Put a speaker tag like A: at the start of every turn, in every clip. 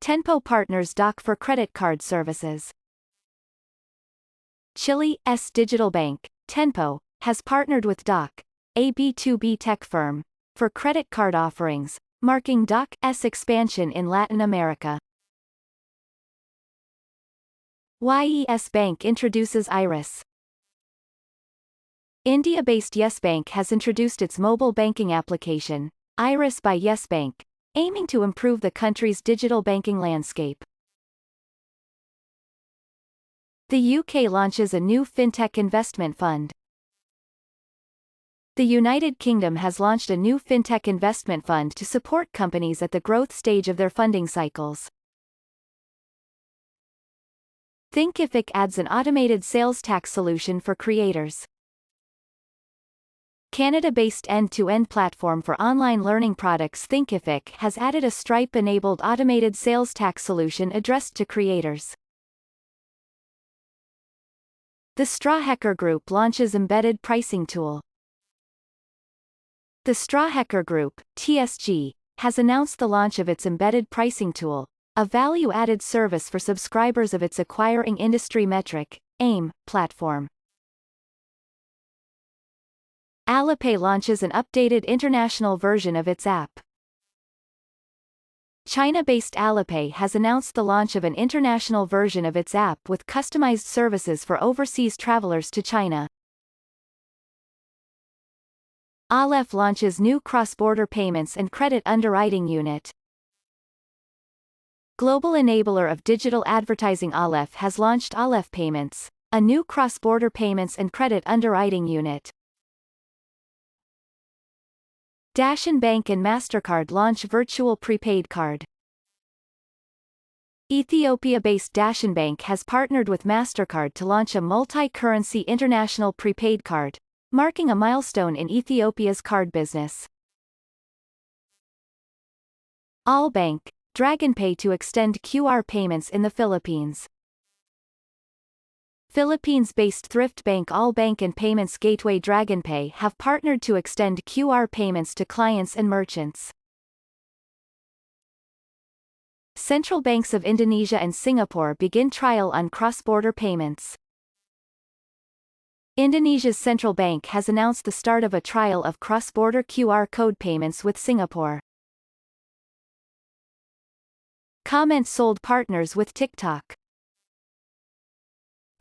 A: Tenpo partners dock for credit card services. Chile's digital bank, Tenpo, has partnered with Dock, a B2B tech firm, for credit card offerings, marking Dock's expansion in Latin America. Yes Bank introduces Iris. India-based Yes Bank has introduced its mobile banking application, Iris by Yes Bank, aiming to improve the country's digital banking landscape. The UK launches a new fintech investment fund. The United Kingdom has launched a new fintech investment fund to support companies at the growth stage of their funding cycles. Thinkific adds an automated sales tax solution for creators. Canada-based end-to-end platform for online learning products Thinkific has added a Stripe-enabled automated sales tax solution addressed to creators. The Strawhacker Group launches embedded pricing tool. The Strawhacker Group, TSG, has announced the launch of its embedded pricing tool, a value-added service for subscribers of its acquiring industry metric, AIM, platform. Alipay launches an updated international version of its app. China-based Alipay has announced the launch of an international version of its app with customized services for overseas travelers to China. Aleph launches new cross-border payments and credit underwriting unit. Global enabler of digital advertising Aleph has launched Aleph Payments, a new cross-border payments and credit underwriting unit. Dashin Bank and MasterCard launch virtual prepaid card. Ethiopia-based Dashin Bank has partnered with MasterCard to launch a multi-currency international prepaid card, marking a milestone in Ethiopia's card business. Allbank, DragonPay to extend QR payments in the Philippines. Philippines-based thrift bank Allbank and payments gateway DragonPay have partnered to extend QR payments to clients and merchants. Central banks of Indonesia and Singapore begin trial on cross-border payments. Indonesia's central bank has announced the start of a trial of cross-border QR code payments with Singapore. Comment Sold partners with TikTok.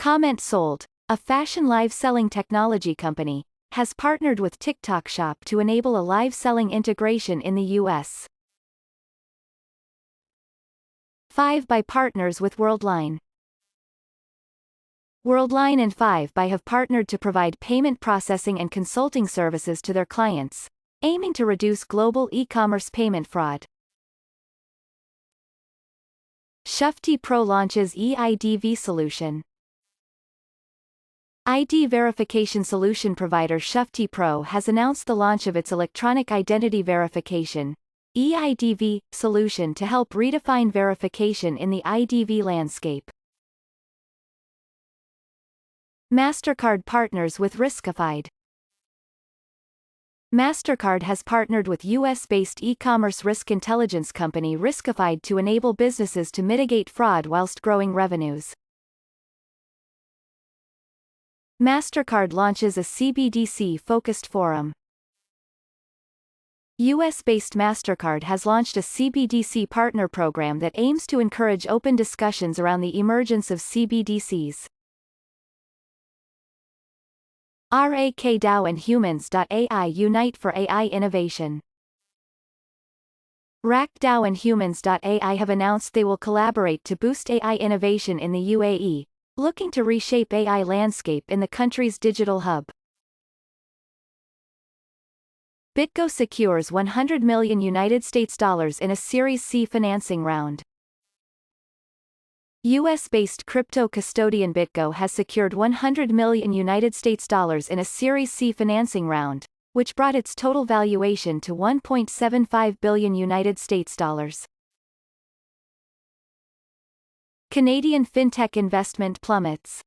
A: Comment Sold, a fashion live-selling technology company, has partnered with TikTok Shop to enable a live-selling integration in the U.S. 5 by partners with Worldline. Worldline and 5 by have partnered to provide payment processing and consulting services to their clients, aiming to reduce global e-commerce payment fraud. Shufti Pro launches eIDV solution. ID verification solution provider Shufti Pro has announced the launch of its electronic identity verification, eIDV, solution to help redefine verification in the IDV landscape. MasterCard partners with Riskified. MasterCard has partnered with US-based e-commerce risk intelligence company Riskified to enable businesses to mitigate fraud whilst growing revenues. MasterCard launches a CBDC-focused forum. US-based MasterCard has launched a CBDC partner program that aims to encourage open discussions around the emergence of CBDCs. RAKDAO and Humans.ai unite for AI innovation. RAKDAO and Humans.ai have announced they will collaborate to boost AI innovation in the UAE, looking to reshape AI landscape in the country's digital hub. BitGo secures $100 million in a Series C financing round. US-based crypto custodian BitGo has secured $100 million in a Series C financing round, which brought its total valuation to $1.75 billion. Canadian fintech investment plummets.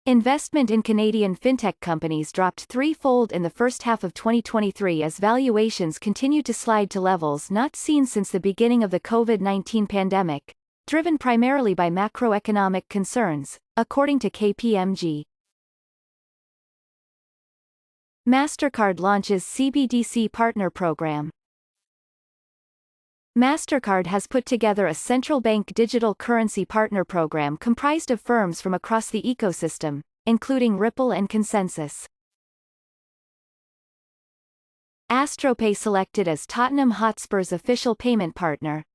A: Investment in Canadian fintech companies dropped threefold in the first half of 2023 as valuations continue to slide to levels not seen since the beginning of the COVID-19 pandemic, driven primarily by macroeconomic concerns, according to KPMG. Mastercard launches CBDC Partner Program. Mastercard has put together a central bank digital currency partner program comprised of firms from across the ecosystem, including Ripple and Consensus. AstroPay selected as Tottenham Hotspur's official payment partner.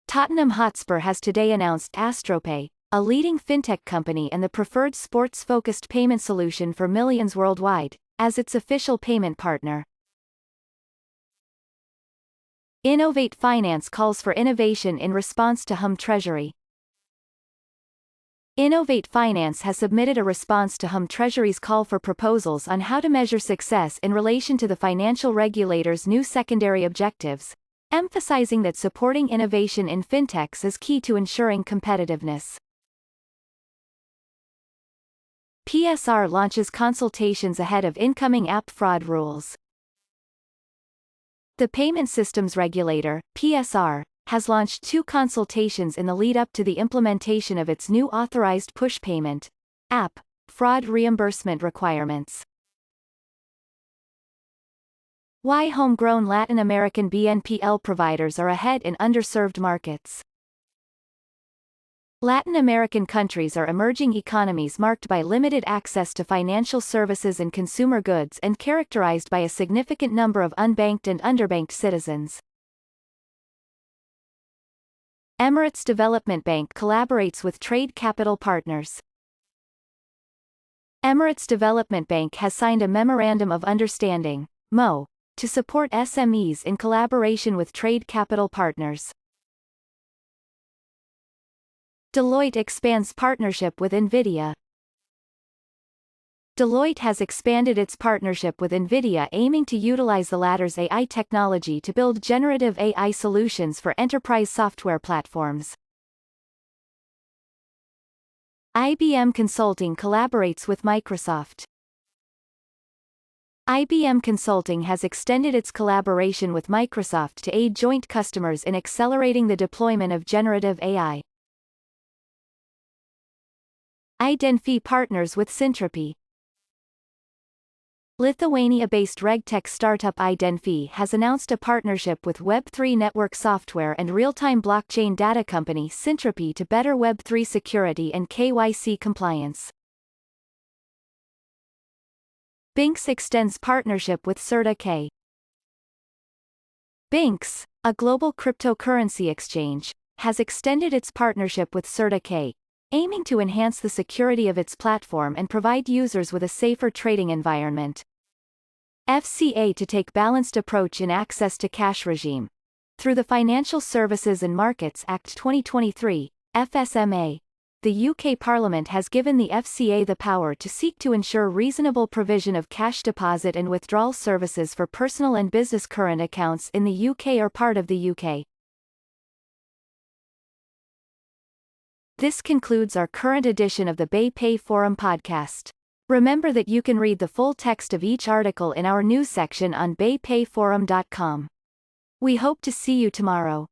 A: Tottenham Hotspur has today announced AstroPay, a leading fintech company and the preferred sports-focused payment solution for millions worldwide, as its official payment partner. Innovate Finance calls for innovation in response to Hum Treasury. Innovate Finance has submitted a response to Hum Treasury's call for proposals on how to measure success in relation to the financial regulator's new secondary objectives, emphasizing that supporting innovation in fintechs is key to ensuring competitiveness. PSR launches consultations ahead of incoming app fraud rules. The Payment Systems Regulator, PSR, has launched 2 consultations in the lead-up to the implementation of its new authorized push payment app fraud reimbursement requirements. Why homegrown Latin American BNPL providers are ahead in underserved markets. Latin American countries are emerging economies marked by limited access to financial services and consumer goods and characterized by a significant number of unbanked and underbanked citizens. Emirates Development Bank collaborates with trade capital partners. Emirates Development Bank has signed a Memorandum of Understanding, MO, to support SMEs in collaboration with trade capital partners. Deloitte expands partnership with NVIDIA. Deloitte has expanded its partnership with NVIDIA aiming to utilize the latter's AI technology to build generative AI solutions for enterprise software platforms. IBM Consulting collaborates with Microsoft. IBM Consulting has extended its collaboration with Microsoft to aid joint customers in accelerating the deployment of generative AI. Idenfi partners with Syntropy. Lithuania-based regtech startup Idenfi has announced a partnership with Web3 network software and real-time blockchain data company Syntropy to better Web3 security and KYC compliance. Binx extends partnership with CertaK. Binx, a global cryptocurrency exchange, has extended its partnership with CertaK, aiming to enhance the security of its platform and provide users with a safer trading environment. FCA to take balanced approach in access to cash regime. Through the Financial Services and Markets Act 2023, FSMA, the UK Parliament has given the FCA the power to seek to ensure reasonable provision of cash deposit and withdrawal services for personal and business current accounts in the UK or part of the UK. This concludes our current edition of the BayPay Forum podcast. Remember that you can read the full text of each article in our news section on baypayforum.com. We hope to see you tomorrow.